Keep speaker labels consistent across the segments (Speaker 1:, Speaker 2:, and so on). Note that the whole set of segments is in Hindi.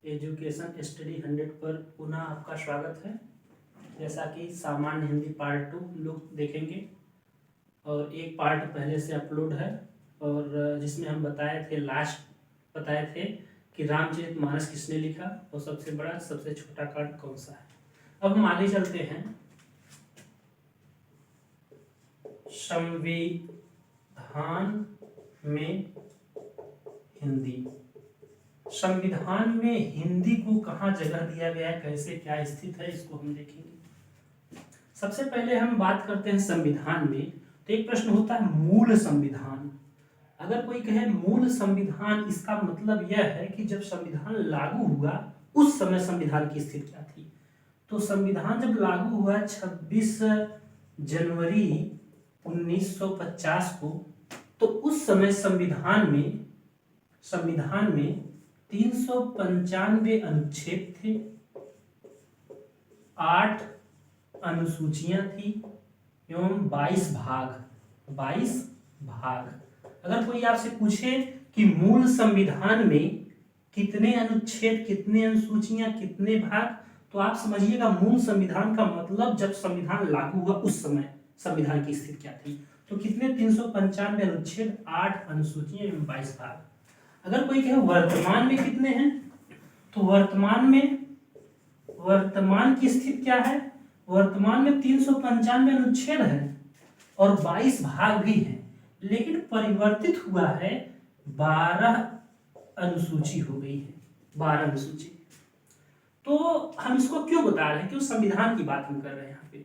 Speaker 1: एजुकेशन स्टडी 100 पर पुनः आपका स्वागत है। जैसा कि सामान्य हिंदी पार्ट 2 लोग देखेंगे और एक पार्ट पहले से अपलोड है और जिसमें हम बताए थे कि रामचरितमानस किसने लिखा और सबसे बड़ा सबसे छोटा कांड कौन सा है। अब हम आगे चलते हैं। संविधान में हिंदी। संविधान में हिंदी को कहाँ जगह दिया गया है, कैसे क्या स्थित है, इसको हम देखेंगे। सबसे पहले हम बात करते हैं संविधान में। तो एक प्रश्न होता है मूल संविधान। अगर कोई कहे मूल संविधान, इसका मतलब यह है कि जब संविधान लागू हुआ उस समय संविधान की स्थिति क्या थी। तो संविधान जब लागू हुआ 26 जनवरी 1950 को, तो उस समय संविधान में 395 अनुच्छेद थे, 8 अनुसूचियां थी एवं 22 भाग। अगर कोई आपसे पूछे कि मूल संविधान में कितने अनुच्छेद, कितने अनुसूचियां, कितने भाग, तो आप समझिएगा मूल संविधान का मतलब जब संविधान लागू हुआ उस समय संविधान की स्थिति क्या थी। तो कितने 395 अनुच्छेद, 8 अनुसूचियां एवं 22 भाग। अगर कोई कहे वर्तमान में कितने हैं, तो वर्तमान की स्थिति क्या है। वर्तमान में 395 अनुच्छेद है और 22 भाग भी हैं, लेकिन परिवर्तित हुआ है 12 अनुसूची हो गई है, 12 अनुसूची। तो हम इसको क्यों बता रहे हैं, क्यों संविधान की बात हम कर रहे हैं यहाँ पे।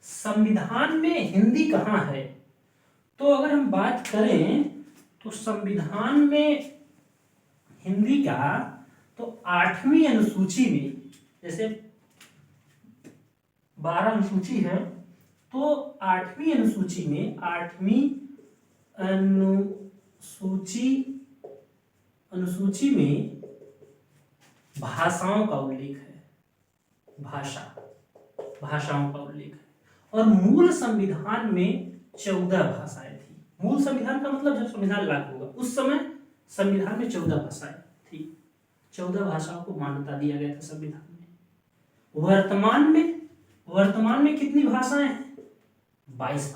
Speaker 1: संविधान में हिंदी कहाँ है, तो अगर हम बात करें तो संविधान में हिंदी का तो 8वीं अनुसूची में, जैसे 12 अनुसूची है, तो 8वीं अनुसूची में, 8वीं अनुसूची में भाषाओं का उल्लेख है, भाषाओं का उल्लेख है। और मूल संविधान में 14 भाषाएं थी। मूल संविधान का मतलब जब संविधान लागू हुआ उस समय संविधान में 14 भाषाएं थी, 14 भाषाओं को मान्यता दिया गया था संविधान में। वर्तमान में कितनी भाषाएं हैं, 22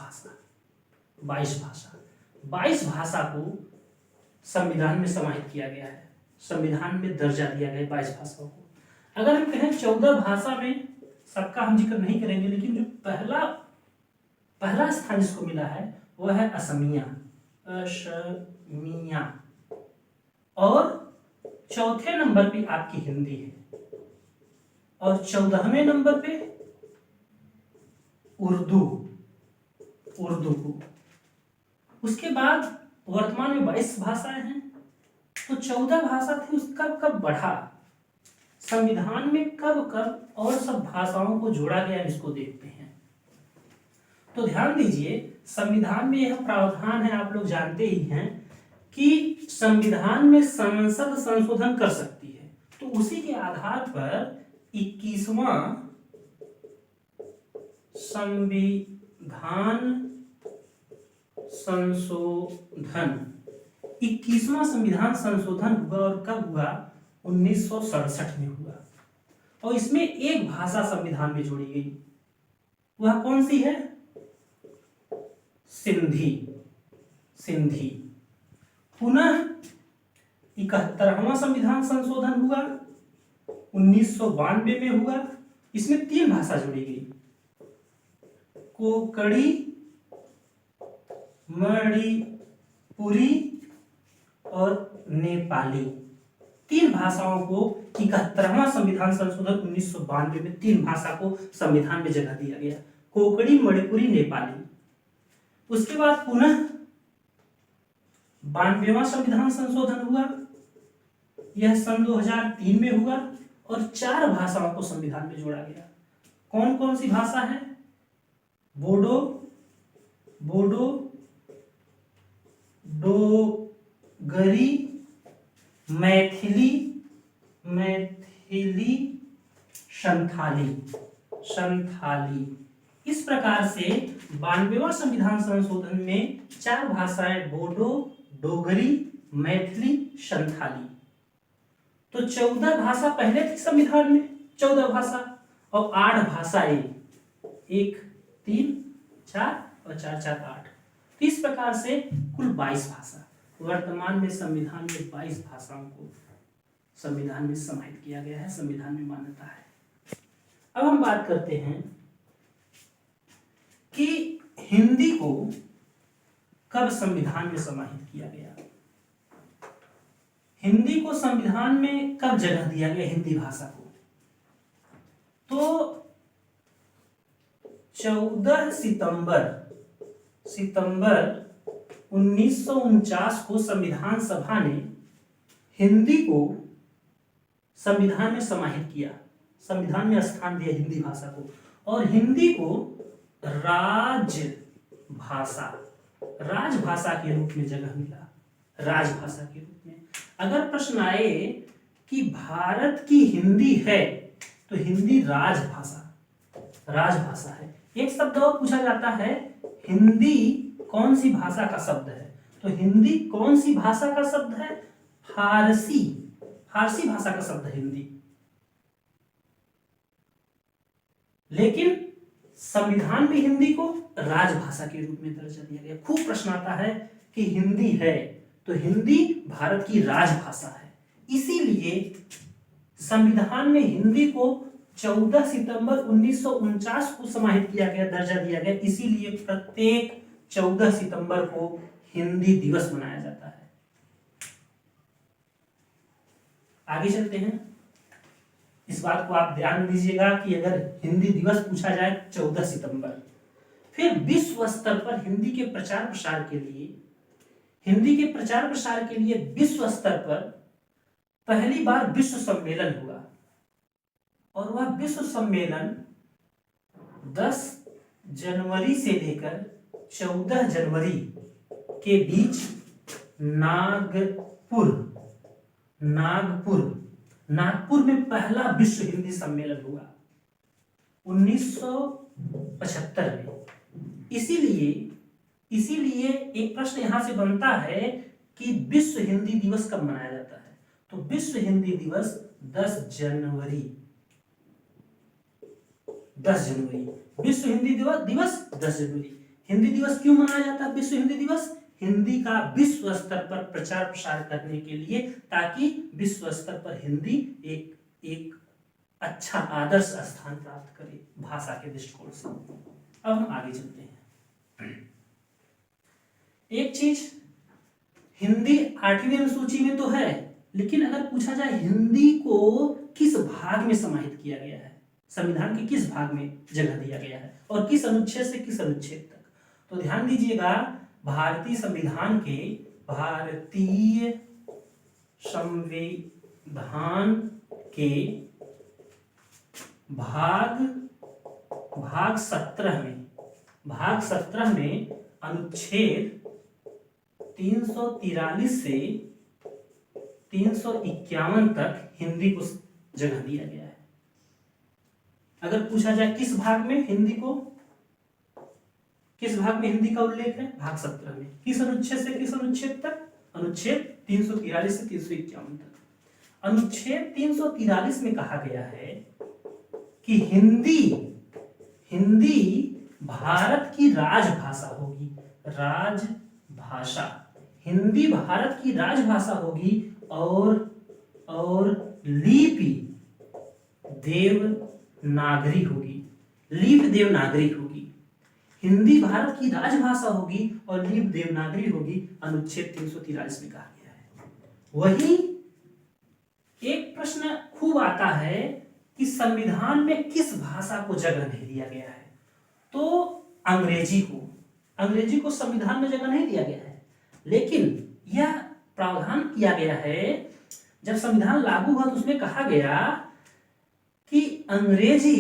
Speaker 1: भाषा को संविधान में समाहित किया गया है, संविधान में दर्जा दिया गया है 22 भाषाओं को। अगर हम कहें 14 भाषा में, सबका हम जिक्र नहीं करेंगे, लेकिन जो पहला स्थान जिसको मिला है वह है असमिया, और चौथे नंबर पे आपकी हिंदी है, और 14वें नंबर पे उर्दू को। उसके बाद वर्तमान में 22 भाषाएं हैं, तो 14 भाषा थी, उसका कब बढ़ा, संविधान में कब और सब भाषाओं को जोड़ा गया, इसको देखते हैं। तो ध्यान दीजिए, संविधान में यह प्रावधान है, आप लोग जानते ही हैं कि संविधान में संसद संशोधन कर सकती है। तो उसी के आधार पर 21वां संविधान संशोधन हुआ, और कब हुआ, 1967 में हुआ। और इसमें एक भाषा संविधान में जोड़ी गई, वह कौन सी है, सिंधी। पुनः 71वां संविधान संशोधन हुआ, 1992 में हुआ। इसमें 3 भाषा जोड़ी गई, कोंकणी, मणिपुरी और नेपाली। 3 भाषाओं को 71वां संविधान संशोधन 1992 में 3 भाषा को संविधान में जगह दिया गया, कोंकणी, मणिपुरी, नेपाली। उसके बाद पुनः 92वां संविधान संशोधन हुआ, यह सन 2003 में हुआ, और 4 भाषाओं को संविधान में जोड़ा गया। कौन कौन सी भाषा है, बोडो, डोगरी, मैथिली, संथाली। इस प्रकार से 92वां संविधान संशोधन में 4 भाषाएं, बोडो, डोगरी, मैथिली, संथाली। तो 14 भाषा पहले थी संविधान में, 14 भाषा, और 8 भाषाएं, 1 3 4 और 4 4 8, तो इस प्रकार से कुल 22 भाषा। वर्तमान में संविधान में 22 भाषाओं को संविधान में समाहित किया गया है, संविधान में मान्यता है। अब हम बात करते हैं कि हिंदी को कब संविधान में समाहित किया गया, हिंदी को संविधान में कब जगह दिया गया, हिंदी भाषा को। तो 14 सितंबर 1949 को संविधान सभा ने हिंदी को संविधान में समाहित किया, संविधान में स्थान दिया हिंदी भाषा को, और हिंदी को राजभाषा के रूप में जगह मिला, राजभाषा के रूप में। अगर प्रश्न आए कि भारत की हिंदी है तो हिंदी राजभाषा है। एक शब्द और पूछा जाता है, हिंदी कौन सी भाषा का शब्द है, तो हिंदी कौन सी भाषा का शब्द है, फारसी भाषा का शब्द है हिंदी। लेकिन संविधान में हिंदी को राजभाषा के रूप में दर्जा दिया गया। खूब प्रश्न आता है कि हिंदी है तो हिंदी भारत की राजभाषा है, इसीलिए संविधान में हिंदी को 14 सितंबर 1949 को समाहित किया गया, दर्जा दिया गया। इसीलिए प्रत्येक 14 सितंबर को हिंदी दिवस मनाया जाता है। आगे चलते हैं, इस बात को आप ध्यान दीजिएगा कि अगर हिंदी दिवस पूछा जाए 14 सितंबर, फिर विश्व स्तर पर हिंदी के प्रचार प्रसार के लिए विश्व स्तर पर पहली बार विश्व सम्मेलन हुआ, और वह विश्व सम्मेलन 10 जनवरी से लेकर 14 जनवरी के बीच नागपुर में पहला विश्व हिंदी सम्मेलन हुआ 1975 में। इसीलिए एक प्रश्न यहां से बनता है कि विश्व हिंदी दिवस कब मनाया जाता है, तो विश्व हिंदी दिवस 10 जनवरी। विश्व हिंदी दिवस 10 जनवरी। हिंदी दिवस क्यों मनाया जाता है विश्व हिंदी दिवस? हिंदी का विश्व स्तर पर प्रचार प्रसार करने के लिए, ताकि विश्व स्तर पर हिंदी एक अच्छा आदर्श स्थान प्राप्त करे भाषा के दृष्टिकोण से। अब हम आगे चलते हैं। एक चीज, हिंदी 8वीं अनुसूची में तो है, लेकिन अगर पूछा जाए हिंदी को किस भाग में समाहित किया गया है, संविधान के किस भाग में जगह दिया गया है, और किस अनुच्छेद से किस अनुच्छेद तक, तो ध्यान दीजिएगा, भारतीय संविधान के भाग 17 में अनुच्छेद 343 से 351 तक हिंदी को जगह दिया गया है। अगर पूछा जाए किस भाग में हिंदी का उल्लेख है, भाग 17 में, किस अनुच्छेद से किस अनुच्छेद तक, अनुच्छेद 343 से 351 तक। अनुच्छेद 343 में कहा गया है कि हिंदी भारत की राजभाषा होगी, हिंदी भारत की राजभाषा होगी, और लिपि देवनागरी होगी। हिंदी भारत की राजभाषा होगी और लिपि देवनागरी होगी, अनुच्छेद 343 में कहा गया है। वही एक प्रश्न खूब आता है कि संविधान में किस भाषा को जगह नहीं दिया गया है, तो अंग्रेजी को संविधान में जगह नहीं दिया गया है, लेकिन यह प्रावधान किया गया है, जब संविधान लागू हुआ तो उसमें कहा गया कि अंग्रेजी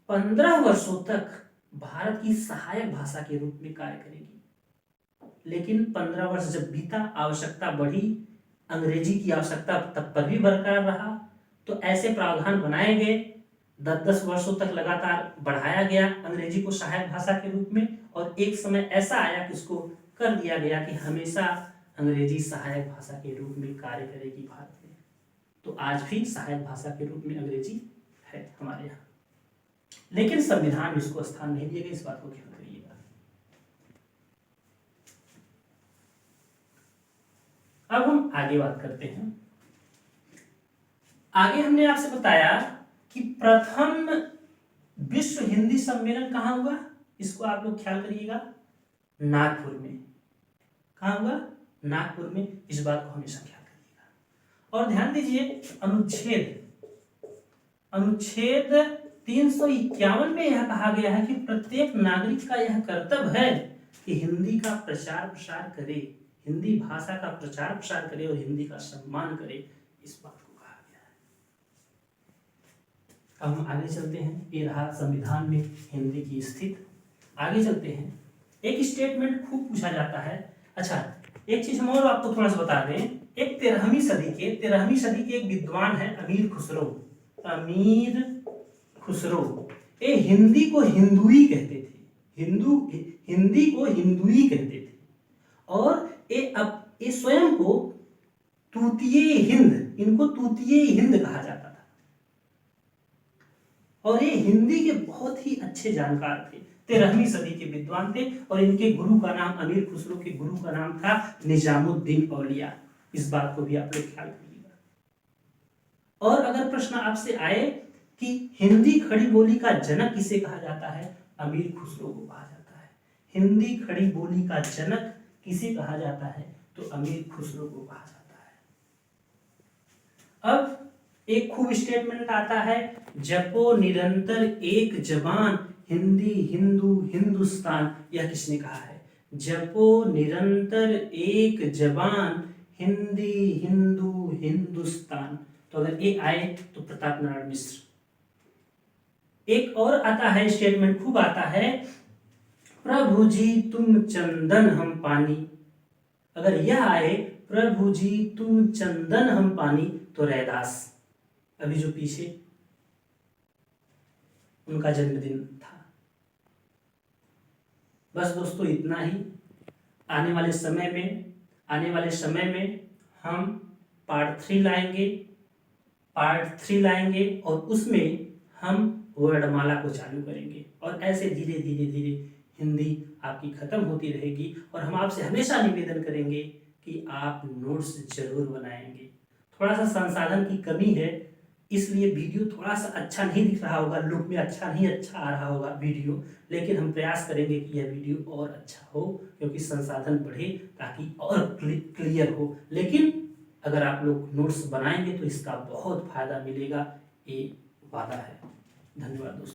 Speaker 1: 15 वर्षों तक भारत की सहायक भाषा के रूप में कार्य करेगी। लेकिन 15 वर्ष जब बीता, आवश्यकता बढ़ी, अंग्रेजी की आवश्यकता तब पर भी बरकरार रहा, तो ऐसे प्रावधान बनाए गए, 10-10 वर्षों तक लगातार बढ़ाया गया अंग्रेजी को सहायक भाषा के रूप में, और एक समय ऐसा आया कि उसको कर दिया गया कि हमेशा अंग्रेजी सहायक भाषा के रूप में कार्य करेगी भारत में। तो आज भी सहायक भाषा के रूप में अंग्रेजी है हमारे यहाँ, लेकिन संविधान में इसको स्थान नहीं दिया गया, इस बात को ख्याल करिएगा। अब हम आगे बात करते हैं। आगे हमने आपसे बताया कि प्रथम विश्व हिंदी सम्मेलन कहाँ हुआ, इसको आप लोग ख्याल करिएगा, नागपुर में। कहाँ हुआ? नागपुर में। इस बात को हमेशा ख्याल करिएगा। और ध्यान दीजिए अनुच्छेद 351 में यह कहा गया है कि प्रत्येक नागरिक का यह कर्तव्य है कि हिंदी का प्रचार प्रसार करे, हिंदी भाषा का प्रचार प्रसार करे और हिंदी का सम्मान करे, इस बात को कहा गया है। अब हम आगे चलते हैं। ये रहा संविधान में हिंदी की स्थिति। आगे चलते हैं। एक स्टेटमेंट खूब पूछा जाता है। अच्छा, एक चीज हम और आपको थोड़ा सा बता दें। एक 13वीं सदी के एक विद्वान है अमीर खुसरो। ये हिंदी को हिंदुई कहते थे, हिंदी को हिंदुई कहते थे, और ये स्वयं को इनको तूतीय हिंद कहा जाता था। और ये हिंदी के बहुत ही अच्छे जानकार थे, 13वीं सदी के विद्वान थे, और इनके गुरु का नाम, अमीर खुसरो के गुरु का नाम था निजामुद्दीन औलिया। इस बात को भी आप लोग ख्याल करिएगा। और अगर प्रश्न आपसे आए कि हिंदी खड़ी बोली का जनक किसे कहा जाता है, अमीर खुसरो को कहा जाता है। हिंदी खड़ी बोली का जनक किसे कहा जाता है, तो अमीर खुसरो को कहा जाता है। अब एक खूब स्टेटमेंट आता है, जपो निरंतर एक जबान हिंदी हिंदू हिंदुस्तान। यह किसने कहा है? जपो निरंतर एक जबान हिंदी हिंदू हिंदुस्तान। तो अगर ये आए तो प्रताप नारायण मिश्र। एक और आता है स्टेटमेंट, खूब आता है, प्रभु जी तुम चंदन हम पानी। अगर यह आए, प्रभु जी तुम चंदन हम पानी, तो रैदास, अभी जो पीछे उनका जन्मदिन था। बस दोस्तों इतना ही। आने वाले समय में हम पार्ट 3 लाएंगे और उसमें हम वर्णमाला को चालू करेंगे, और ऐसे धीरे धीरे हिंदी आपकी खत्म होती रहेगी। और हम आपसे हमेशा निवेदन करेंगे कि आप नोट्स जरूर बनाएंगे। थोड़ा सा संसाधन की कमी है, इसलिए वीडियो थोड़ा सा अच्छा नहीं दिख रहा होगा, लुक में अच्छा आ रहा होगा वीडियो, लेकिन हम प्रयास करेंगे कि यह वीडियो और अच्छा हो, क्योंकि संसाधन बढ़े ताकि और क्लियर हो। लेकिन अगर आप लोग नोट्स बनाएंगे तो इसका बहुत फायदा मिलेगा, ये वादा है। धन्यवाद दोस्तों।